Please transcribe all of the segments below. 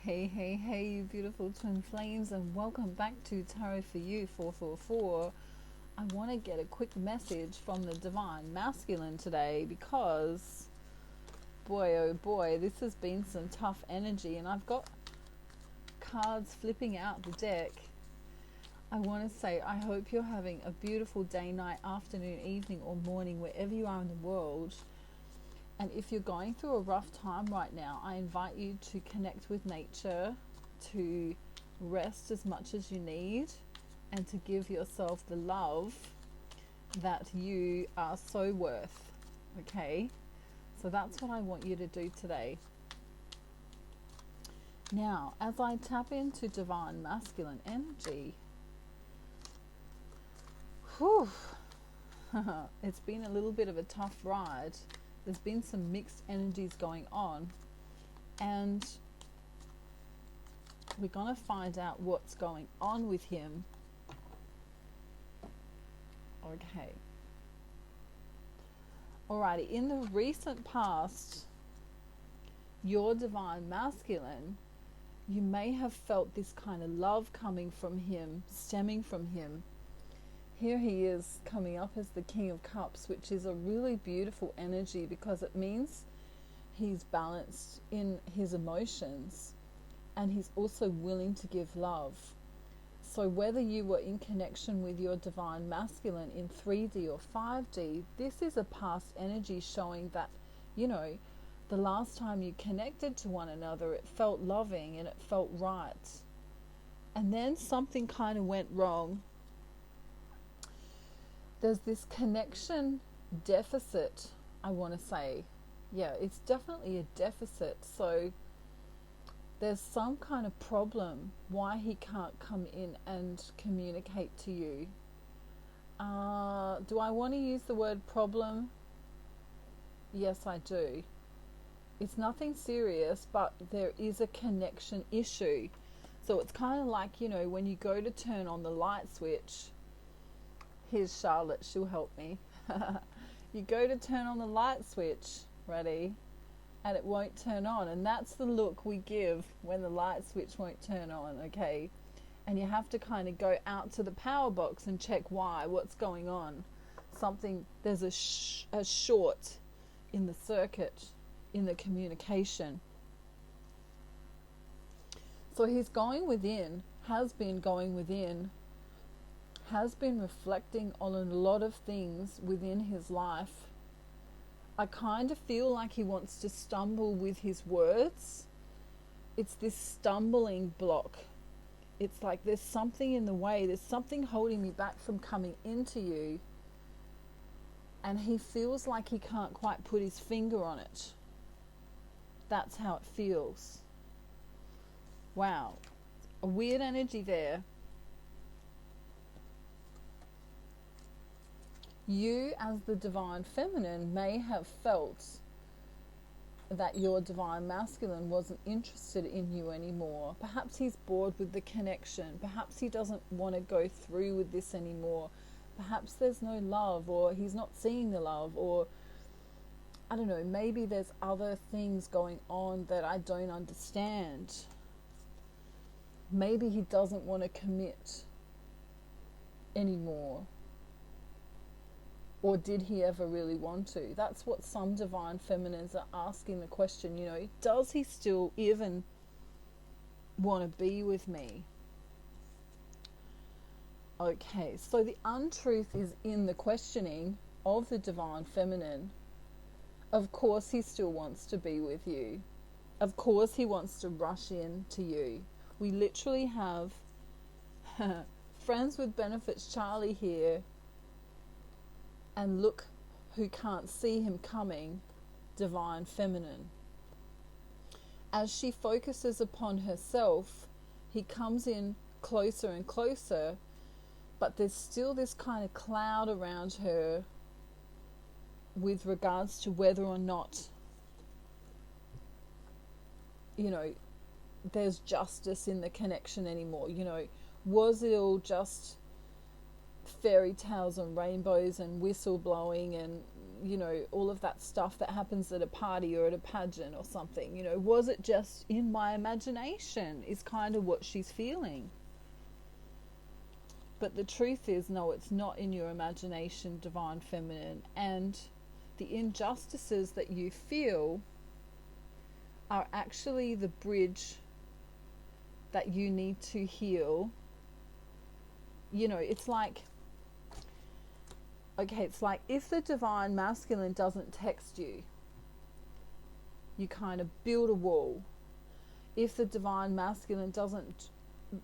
Hey, you beautiful twin flames, and welcome back to Tarot for You 444. I want to get a quick message from the Divine Masculine today because, boy, oh boy, this has been some tough energy, and I've got cards flipping out the deck. I want to say, I hope you're having a beautiful day, night, afternoon, evening, or morning, wherever you are in the world. And if you're going through a rough time right now, I invite you to connect with nature, to rest as much as you need, and to give yourself the love that you are so worth. Okay? So that's what I want you to do today. Now, as I tap into Divine Masculine energy, it's been a little bit of a tough ride. There's been some mixed energies going on, and we're going to find out what's going on with him. Okay. Alrighty, in the recent past, your Divine Masculine, you may have felt this kind of love coming from him, stemming from him. Here he is coming up as the King of Cups, which is a really beautiful energy because it means he's balanced in his emotions and he's also willing to give love. So whether you were in connection with your Divine Masculine in 3D or 5D, this is a past energy showing that, the last time you connected to one another, it felt loving and it felt right. And then something kind of went wrong. There's this connection deficit, I want to say. Yeah, it's definitely a deficit. So there's some kind of problem why he can't come in and communicate to you. Do I want to use the word problem? Yes, I do. It's nothing serious, but there is a connection issue. So it's kind of like, when you go to turn on the light switch. Here's Charlotte, she'll help me. You go to turn on the light switch, ready, and it won't turn on. And that's the look we give when the light switch won't turn on, okay? And you have to kind of go out to the power box and check why, what's going on. There's a short in the circuit, in the communication. So he's going within, has been going within, has been reflecting on a lot of things within his life. I kind of feel like he wants to stumble with his words. It's this stumbling block. It's like there's something in the way. There's something holding me back from coming into you. And he feels like he can't quite put his finger on it. That's how it feels. Wow. A weird energy there. You, as the Divine Feminine, may have felt that your Divine Masculine wasn't interested in you anymore. Perhaps he's bored with the connection. Perhaps he doesn't want to go through with this anymore. Perhaps there's no love, or he's not seeing the love, or I don't know, maybe there's other things going on that I don't understand. Maybe he doesn't want to commit anymore. Or did he ever really want to? That's what some Divine Feminines are asking the question, does he still even want to be with me? Okay, so the untruth is in the questioning of the Divine Feminine. Of course he still wants to be with you. Of course he wants to rush in to you. We literally have Friends with Benefits Charlie here. And look who can't see him coming, Divine Feminine. As she focuses upon herself, he comes in closer and closer, but there's still this kind of cloud around her with regards to whether or not, there's justice in the connection anymore. Was it all just fairy tales and rainbows and whistle blowing and all of that stuff that happens at a party or at a pageant or something. Was it just in my imagination, is kind of what she's feeling. But the truth is, no, it's not in your imagination, Divine Feminine. And the injustices that you feel are actually the bridge that you need to heal. It's like, okay, it's like if the Divine Masculine doesn't text you, you kind of build a wall. If the Divine Masculine doesn't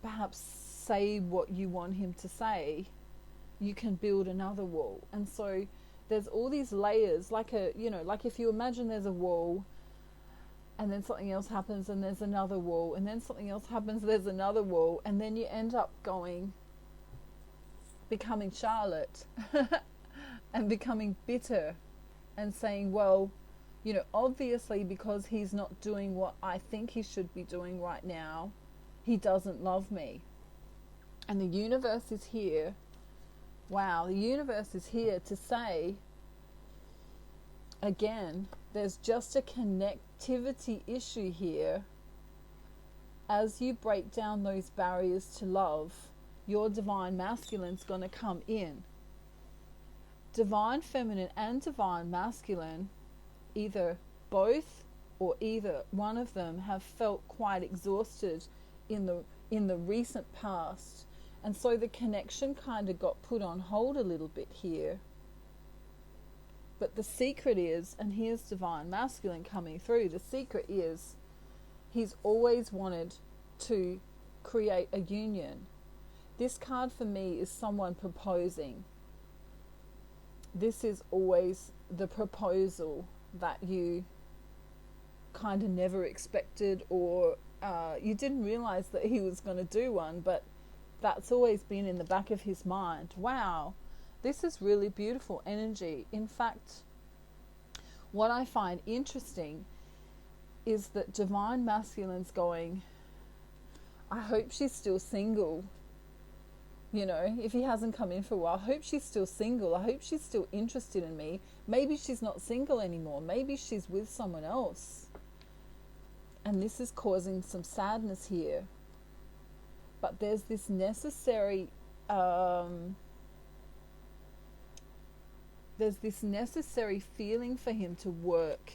perhaps say what you want him to say, you can build another wall. And so there's all these layers, like if you imagine there's a wall, and then something else happens and there's another wall, and then something else happens, there's another wall, and then you end up becoming Charlotte and becoming bitter and saying, well, obviously because he's not doing what I think he should be doing right now, he doesn't love me. And the universe is here. Wow, the universe is here to say, again, there's just a connectivity issue here. As you break down those barriers to love, your Divine Masculine's going to come in. Divine Feminine and Divine Masculine, either both or either one of them, have felt quite exhausted in the recent past. And so the connection kind of got put on hold a little bit here. But the secret is, and here's Divine Masculine coming through, the secret is he's always wanted to create a union. This card for me is someone proposing. This is always the proposal that you kind of never expected, or you didn't realize that he was going to do one, but that's always been in the back of his mind. Wow, this is really beautiful energy. In fact, what I find interesting is that Divine Masculine's going, I hope she's still single. If he hasn't come in for a while, I hope she's still single. I hope she's still interested in me. Maybe she's not single anymore. Maybe she's with someone else. And this is causing some sadness here. But there's this necessary feeling for him to work.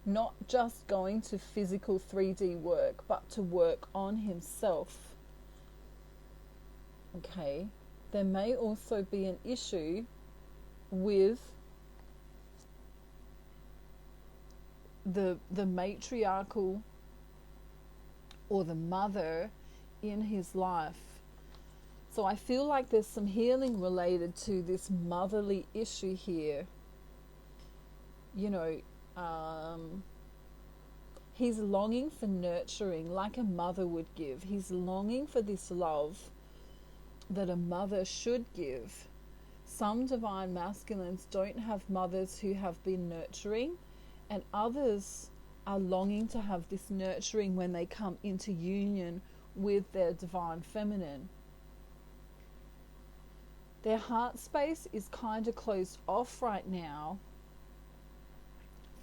Not just going to physical 3D work, but to work on himself. Okay, there may also be an issue with the matriarchal or the mother in his life. So I feel like there's some healing related to this motherly issue here. He's longing for nurturing like a mother would give. He's longing for this love that a mother should give. Some Divine Masculines don't have mothers who have been nurturing, and others are longing to have this nurturing when they come into union with their Divine Feminine. Their heart space is kind of closed off right now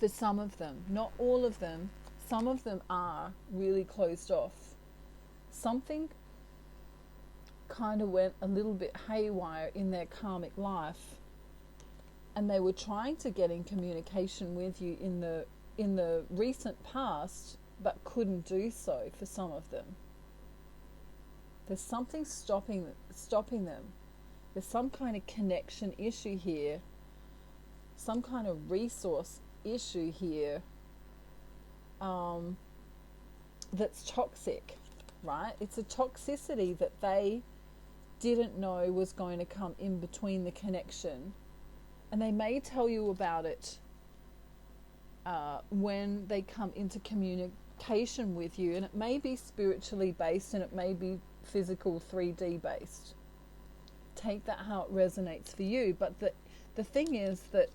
for some of them. Not all of them. Some of them are really closed off. Something kind of went a little bit haywire in their karmic life, and they were trying to get in communication with you in the recent past, but couldn't do so for some of them. There's something stopping them. There's some kind of connection issue here, some kind of resource issue here that's toxic, right? It's a toxicity that they didn't know was going to come in between the connection, and they may tell you about it when they come into communication with you, and it may be spiritually based and it may be physical 3D based. Take that how it resonates for you. But the thing is that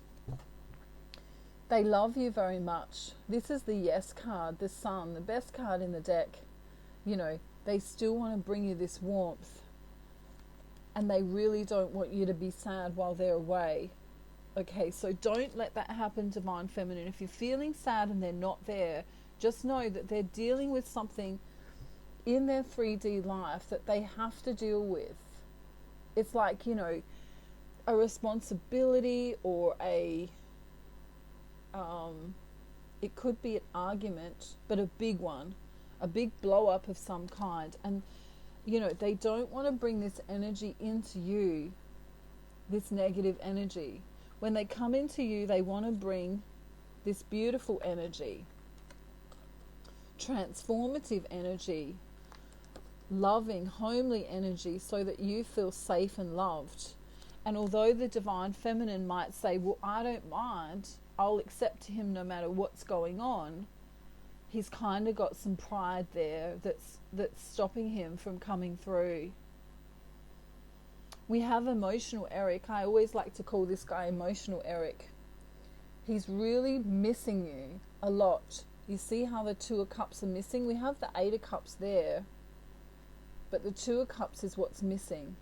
they love you very much. This is the Yes card, the Sun, the best card in the deck. They still want to bring you this warmth, and they really don't want you to be sad while they're away. Okay, so don't let that happen, Divine Feminine. If you're feeling sad and they're not there, just know that they're dealing with something in their 3D life that they have to deal with. It's like, you know, a responsibility or it could be an argument, but a big one, a big blow up of some kind. And, you know, they don't want to bring this energy into you, this negative energy. When they come into you, they want to bring this beautiful energy, transformative energy, loving, homely energy, so that you feel safe and loved. And although the Divine Feminine might say, well, I don't mind, I'll accept him no matter what's going on, he's kind of got some pride there that's stopping him from coming through. We have emotional Eric. I always like to call this guy emotional Eric. He's really missing you a lot. You see how the Two of Cups are missing? We have the Eight of Cups there, but the Two of Cups is what's missing.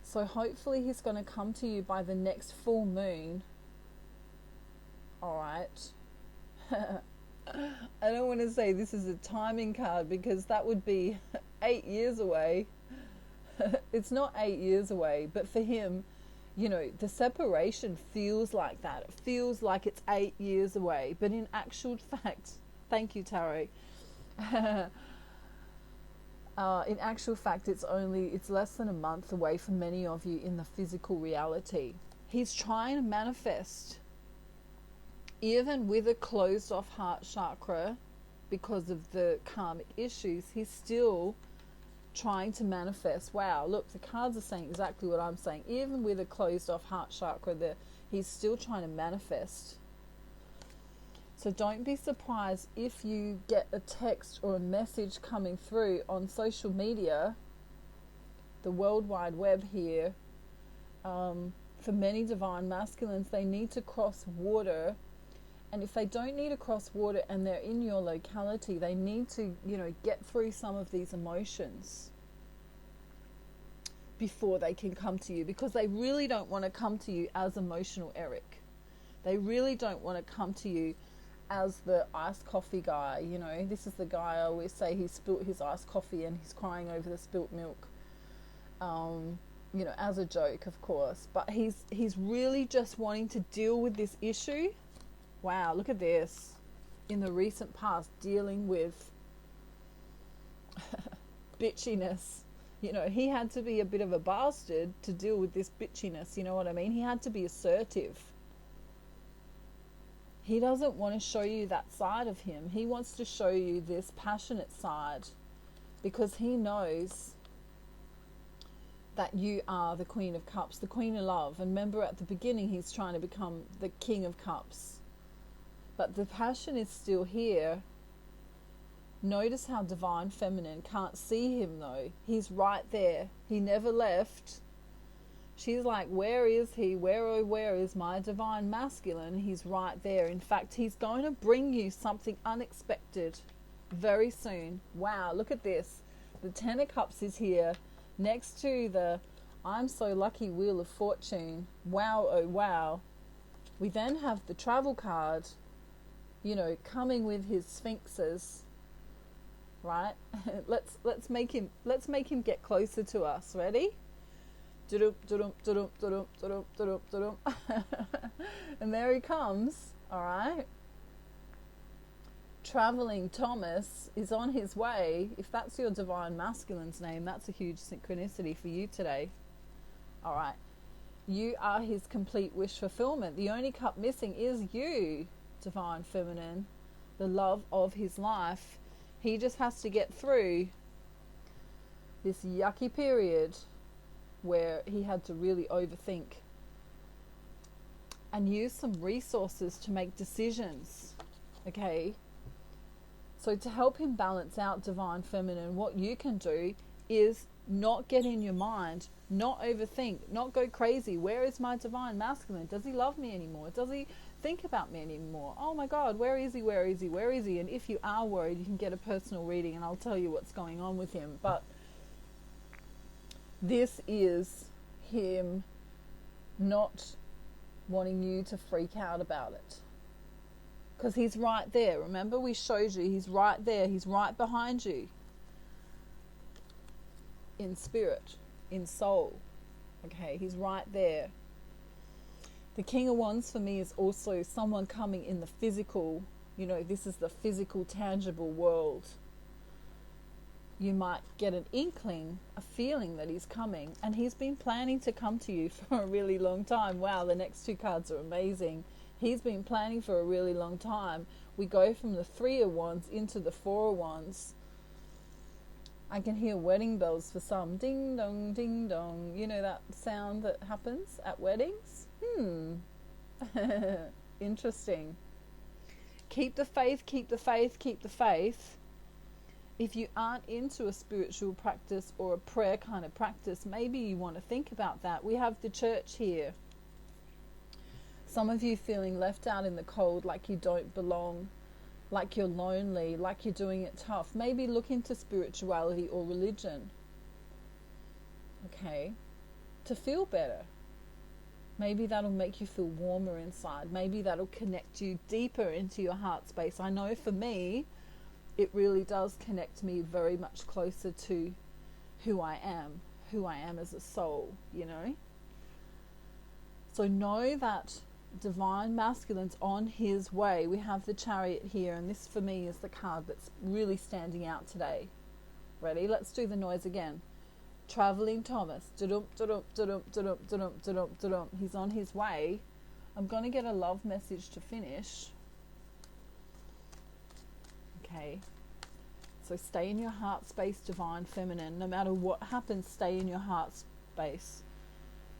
So hopefully he's going to come to you by the next full moon. All right. I don't want to say this is a timing card because that would be 8 years away. It's not 8 years away, but for him, you know, the separation feels like that. It feels like it's 8 years away, but in actual fact, thank you, Tarot. In actual fact, it's less than a month away from many of you in the physical reality. He's trying to manifest, even with a closed off heart chakra, because of the karmic issues, he's still trying to manifest. Wow, look, the cards are saying exactly what I'm saying. Even with a closed off heart chakra, he's still trying to manifest. So don't be surprised if you get a text or a message coming through on social media, the World Wide Web here. For many Divine Masculines, they need to cross water. And if they don't need to cross water and they're in your locality, they need to, you know, get through some of these emotions before they can come to you, because they really don't want to come to you as emotional Eric. They really don't want to come to you as the iced coffee guy. You know, this is the guy I always say he spilt his iced coffee and he's crying over the spilt milk. You know, as a joke, of course. But he's really just wanting to deal with this issue. Wow, look at this. In the recent past, dealing with bitchiness. You know, he had to be a bit of a bastard to deal with this bitchiness. You know what I mean? He had to be assertive. He doesn't want to show you that side of him. He wants to show you this passionate side, because he knows that you are the Queen of Cups, the Queen of Love. And remember, at the beginning, he's trying to become the King of Cups. But the passion is still here. Notice how Divine Feminine can't see him though. He's right there. He never left. She's like, where is he? Where is my Divine Masculine? He's right there. In fact, he's going to bring you something unexpected very soon. Wow, look at this. The Ten of Cups is here next to the I'm so lucky Wheel of Fortune. Wow, oh wow. We then have the Travel card, you know, coming with his sphinxes, right? let's make him get closer to us. Ready? And there he comes. All right. Traveling Thomas is on his way. If that's your Divine Masculine's name, that's a huge synchronicity for you today. All right. You are his complete wish fulfillment. The only cup missing is you, Divine Feminine, the love of his life. He just has to get through this yucky period where he had to really overthink and use some resources to make decisions. Okay? So to help him balance out, Divine Feminine, what you can do is not get in your mind, not overthink, not go crazy. Where is my Divine Masculine? Does he love me anymore? Does he think about me anymore? Oh my God, where is he? Where is he? Where is he? And if you are worried, you can get a personal reading and I'll tell you what's going on with him. But this is him not wanting you to freak out about it. Because he's right there. Remember, we showed you he's right there. He's right behind you. In spirit, in soul. Okay, he's right there. The King of Wands for me is also someone coming in the physical. You know, this is the physical, tangible world. You might get an inkling, a feeling that he's coming. And he's been planning to come to you for a really long time. Wow, the next two cards are amazing. He's been planning for a really long time. We go from the Three of Wands into the Four of Wands. I can hear wedding bells for some. Ding dong, ding dong. You know that sound that happens at weddings? Interesting. Keep the faith, keep the faith, keep the faith. If you aren't into a spiritual practice or a prayer kind of practice, maybe you want to think about that. We have the church here. Some of you feeling left out in the cold, like you don't belong, like you're lonely, like you're doing it tough. Maybe look into spirituality or religion. Okay? To feel better. Maybe that'll make you feel warmer inside. Maybe that'll connect you deeper into your heart space. I know for me, it really does connect me very much closer to who I am as a soul, you know? So know that divine masculine's on his way. We have the Chariot here, and this for me is the card that's really standing out today. Ready? Let's do the noise again. Traveling Thomas. Da-dum, da-dum, da-dum, da-dum, da-dum, da-dum, da-dum. He's on his way. I'm going to get a love message to finish. Okay. So stay in your heart space, divine feminine. No matter what happens, stay in your heart space.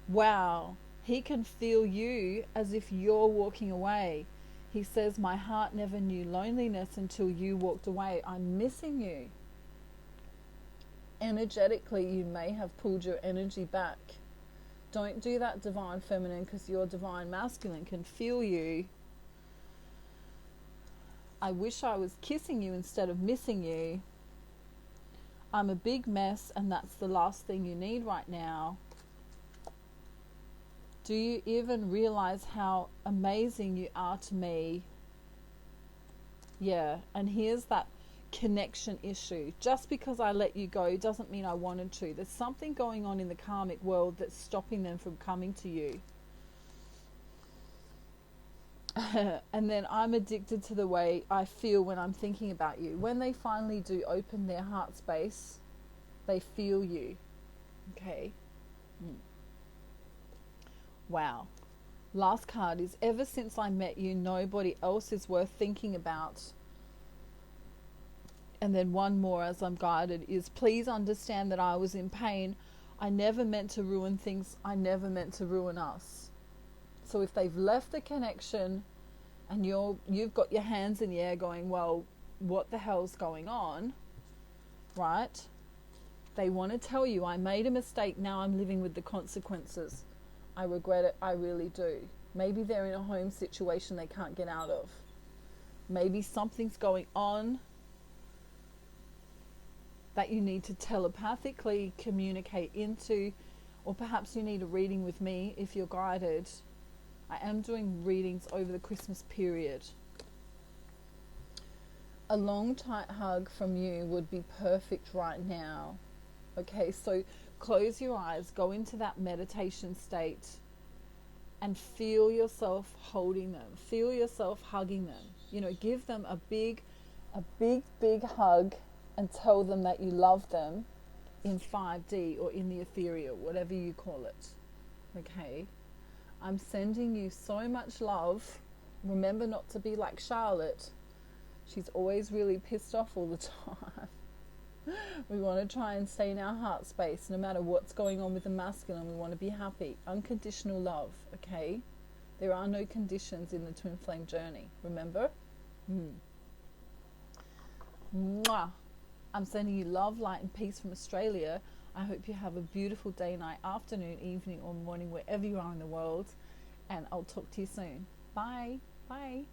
Wow. He can feel you as if you're walking away. He says, my heart never knew loneliness until you walked away. I'm missing you. Energetically, you may have pulled your energy back. Don't do that, divine feminine, because your divine masculine can feel you. I wish I was kissing you instead of missing you. I'm a big mess, and that's the last thing you need right now. Do you even realize how amazing you are to me? Yeah, and here's that connection issue. Just because I let you go doesn't mean I wanted to. There's something going on in the karmic world that's stopping them from coming to you. And then I'm addicted to the way I feel when I'm thinking about you. When they finally do open their heart space, they feel you. Okay. Wow. Last card is, ever since I met you, nobody else is worth thinking about. And then one more as I'm guided is, please understand that I was in pain. I never meant to ruin things. I never meant to ruin us. So if they've left the connection and you've got your hands in the air going, well, what the hell's going on? Right? They want to tell you, I made a mistake. Now I'm living with the consequences. I regret it. I really do. Maybe they're in a home situation they can't get out of. Maybe something's going on that you need to telepathically communicate into, or perhaps you need a reading with me if you're guided. I am doing readings over the Christmas period. A long, tight hug from you would be perfect right now. Okay, so close your eyes, go into that meditation state and feel yourself holding them. Feel yourself hugging them. You know, give them a big hug and tell them that you love them in 5D or in the ethereal, whatever you call it. Okay? I'm sending you so much love. Remember not to be like Charlotte. She's always really pissed off all the time. We want to try and stay in our heart space. No matter what's going on with the masculine, we want to be happy. Unconditional love, okay? There are no conditions in the twin flame journey. Remember? Mwah. I'm sending you love, light, and peace from Australia. I hope you have a beautiful day, night, afternoon, evening, or morning, wherever you are in the world. And I'll talk to you soon. Bye. Bye.